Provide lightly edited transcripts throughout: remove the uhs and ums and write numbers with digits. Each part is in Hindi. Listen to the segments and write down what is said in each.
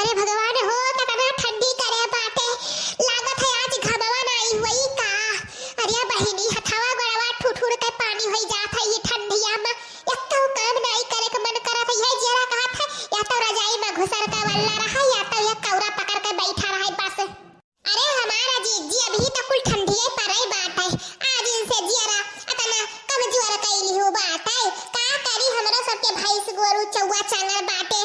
अरे भगवान हो कितना ठंडी करे बाटे। लागत है आज घमवा नहीं हुई का। अरे बहिनी हथवा गड़वा ठुठुर के पानी होई जात है ये ठंडिया में। एक तो काम नहीं करे के मन करत है जरा कहत है या तो रजाई में घुसर के वल्ला रहा या तो ये कौरा पकड़ के बैठा रहा बस। अरे हमारा जीजी अभी तो कुल ठंडी है परई बात है। आज इनसे जरा अतना कमजोर कैली हो बात है। का करी हमरा सबके भैंस गोरू चौवा चांगल बाटे।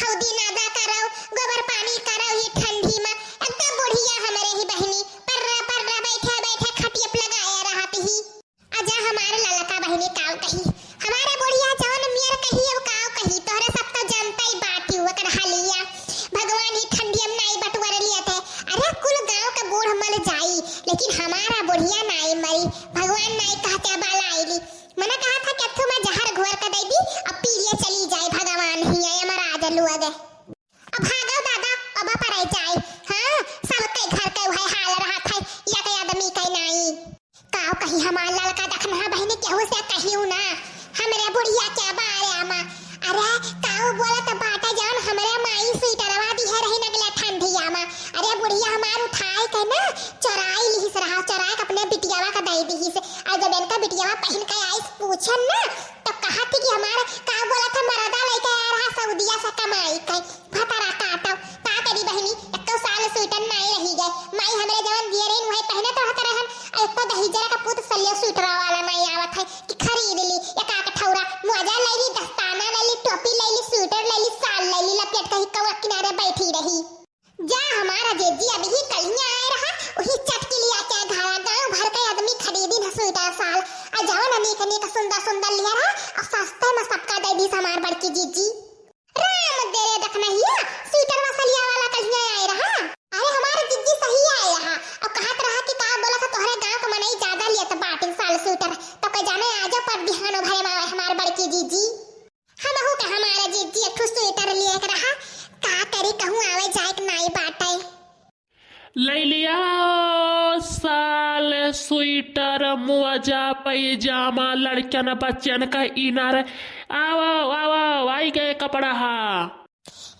हौदी नादा करो गोबर पानी करो ये ठंडी में। एकदम बुढ़िया हमारे ही बहिनी पर्रा पर्रा बैठे बैठे खटियप लगाया रहत ही। आजा हमारे ललका बहिनी काव कही हमारे बुढ़िया जवन मियर कही अब काव कही तोहरे सब तो जानता ही बाटी हुआ कर हालिया। भगवान ही ठंडी में नहीं बटवर लिया थे। अरे कुल गांव का बूढ़ मर जाई लेकिन हमारा बुढ़िया नहीं मरी। भगवान नहीं कहते बाला आईली मना कहा था कि तू मैं जहर घोर कर दे दी अब पी लिए चली जाए। भगवान ही है हमारा आजलू आगे अब भागो दादा अब पर जाए। हां सब के घर के वही हाल रहा था या के आदमी के नहीं काव कही हमार लड़का देखना बहन केहू से कहियो ना हमरे बुढ़िया के बारे में। अरे काव बोला तो बाटा जान हमरे माई स्वीटरवा दी है रही नगले ठंडिया में। अरे बुढ़िया हमार उठाए के ना चोराई लिहिस रहा चोराए अपने बिटियावा का दे दी से। आज जब इनका बिटियावा पहन के आई पूछन ना तो कहा थी कि हमारा काव बोला था मरदा लेके आ रहा सऊदीया से कमाई के भतरा काटो का करी बहनी एक तो साल स्वीटर नहीं रही गए। माई हमरे जवन दिए रही वही पहने तो हत रहन एक तो दहीजरा का पुत सलियो स्वीटर वाला नहीं आवत है कि खरीद ली एक आके ठौरा मोजा ले ली दस्ताना ले ली टोपी ले ली स्वेटर ले ली साल ले ली लपेट के कवा किनारे बैठी रही। जा हमारा जेजी अभी ही कलियां आए रहा वही चटकी लिया के घरा गांव भर के आदमी खरीदी न स्वेटर साल आ जाओ ननी कनी का सुंदर सुंदर लिया रहा और सस्ते में सबका दे दी सामान बड़की जीजी। राम तेरे देखना ही स्वेटर वसलिया वाला कलियां आए रहा। अरे हमारा जीजी सही आए रहा और कहत रहा कि का बोला था तोहरे गांव का मनई ज्यादा लिया तो बाटिन साल स्वेटर तो के जाने आजो पर बिहानो भरे में हमार बड़की जीजी हम हो के हमारा जीजी एक स्वेटर लिए के रहा का करे कहूं आवे जाए के नहीं बाटे। ले लिया साल स्वेटर मोजा पैजामा लड़कन बच्चन का इनार आओ आओ आई गए कपड़ा हा।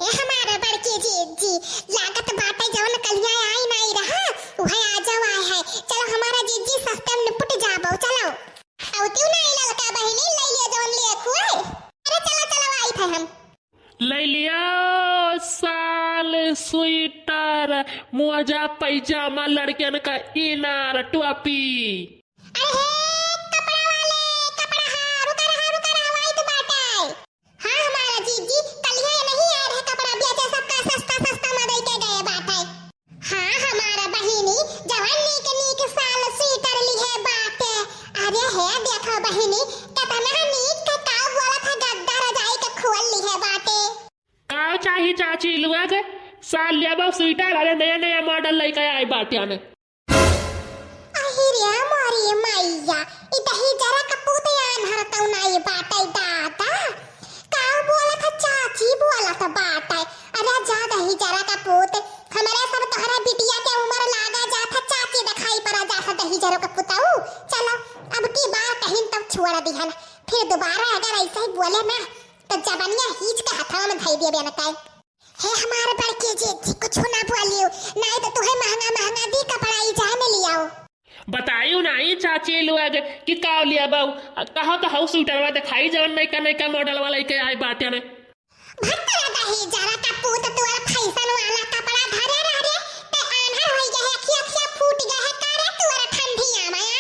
ए हमारा बड़की जीजी लागत बाटे जवन कलिया आई नहीं रहा वही आ जाओ आए है। चलो हमारा जीजी सस्ते में निपट जाबो चलो औ तू नहीं ललका बहिनी ले लिया जवन लिए खुए। अरे चलो चलो आई थे हम ले लिया साल स्वेटर मोजा पैजामा लड़कन का इनार टोपी। अरे कपड़ा वाले कपड़ा रुका रहा आई तो बाटे। हां हमारा जीजी कलिया नहीं आ रहे कपड़ा बेचे सबका सस्ता सस्ता में दे के गए बाटे। हां हमारा बहिनी जवन नीक साल स्वेटर ली है बाटे। अरे है देखो बहिनी कितना नीक का काव वाला था गद्दा रजाई के खोल ली है बाटे। काव चाहिए चाची लुआ के साल लिया बा स्वेटर अरे नया नया मॉडल लेके आई बाटिया ने। अहिरे मारी मैया इतही जरा कपूत यान हरतौ नहीं बाटे दादा काव बोला था चाची बोला था बाटे। अरे ज्यादा ही जरा कपूत हमारे सब तोहरा बिटिया के उम्र लागा जाता चाची दिखाई पड़ा जाता दही जरो कपूताऊ। चलो अब की बार कहीं तब छोड़ दिहन फिर दोबारा अगर ऐसा ही बोले ना तो जबनिया हीच के हाथों में धई दिए बेन काय। हे हमारे बड़के जी कुछ ना बोलियो नहीं तो तुम्हें महंगा महंगा दी कपड़ा ही जाने लियाओ। बताइयो नहीं चाची लुआ के कि काव लिया बाऊ कहो तो हाउ स्वेटर दिखाई जवन नहीं का मॉडल वाला के आई बाटिया ने। भत्तरा दही जरा का पूत तोरा फैशन वाला कपड़ा धरे रे ते आंधर होई गए अखिया फूट गए करे तोरा ठंडिया में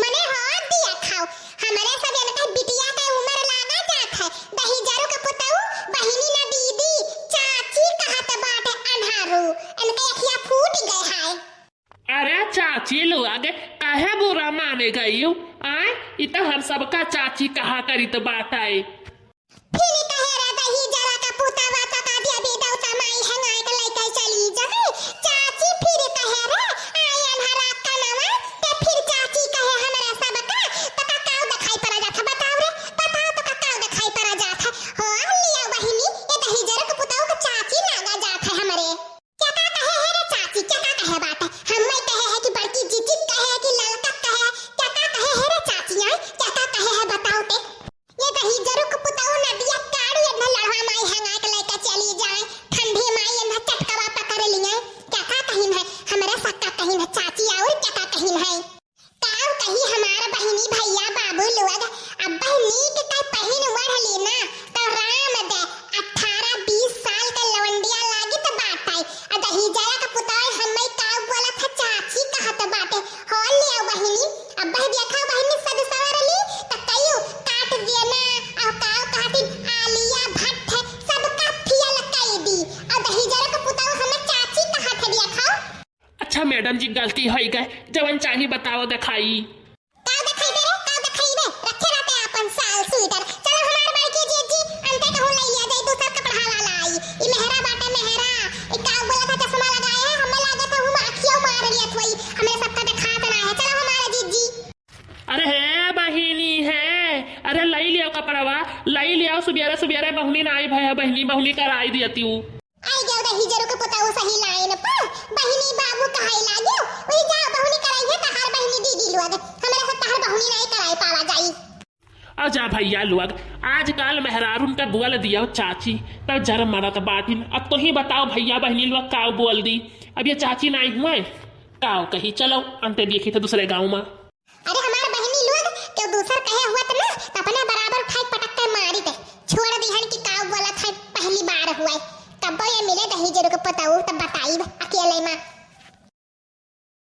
मने हो दिया खाओ हमरे सब इनका बिटिया का उम्र लागा जात है दही जरो का पुताऊ बहिनी ना दीदी चाची कहत बाटे अनहारू इनके अखिया फूट गए है। अरे चाची लुआ के काहे बुरा माने गई आए इत हम सबका चाची कहा करी तो बात आई। फिर कहे रे दही जरा का पुतावा तो का दिया बेटा समाई है नाई के लेके चली जाए चाची फिर कहे रे आई अनहरा का नवा ते फिर चाची कहे हमरा सबका तो का काव दिखाई पड़ा जाता बताओ रे बताओ तो का काव दिखाई पड़ा जाता हो लिया बहिनी ये दही जरा का पुतावा का चाची लागा जाता है हमरे क्या का कहे है रे चाची क्या का कहे बात हम मैं कहे है कि बड़की जीजी कहे है कि ललका कहे क्या का कहे है रे चाची आई क्या का कहे है बताओ ते ये दही जरा का अच्छा मैडम जी गलती हो गए जवन चाही बताओ दिखाई। का दिखाई दे रे का दिखाई दे रखे रहते अपन साल स्वेटर चलो हमार बड़की जीजी अंते कहूं ले लिया जाए दूसरा कपड़ा वाला आई ई मेहरा बाटे मेहरा ई का बोला था चश्मा लगाए है हमें लागत है हम आंखियों मार लिया थोई हमें सबका दिखात ना है चलो हमारा जीजी। अरे है बहिनी है, अरे लई लियो कपड़वा लई लियो सुबेरे सुबेरे बहुनी ना आई भैया बहिनी बहुनी कराई दियती हूँ। आई गयो दही जरो के पताओ सही लाइन पर बहिनी बाबू कहाई लागो वही जा बहुनी कराई है तहार बहिनी दीदी लोग हमरा से तहार बहुनी नहीं कराई पावा जाई। अच्छा भैया लोग आजकल मेहरारून का बोल दिया चाची तब जर मरत बाटिन। अब तो ही बताओ भैया बहनी लोग का बोल दी, अब ये चाची नहीं हुए काव कही चलो अंते देखे थे दूसरे गाँव में।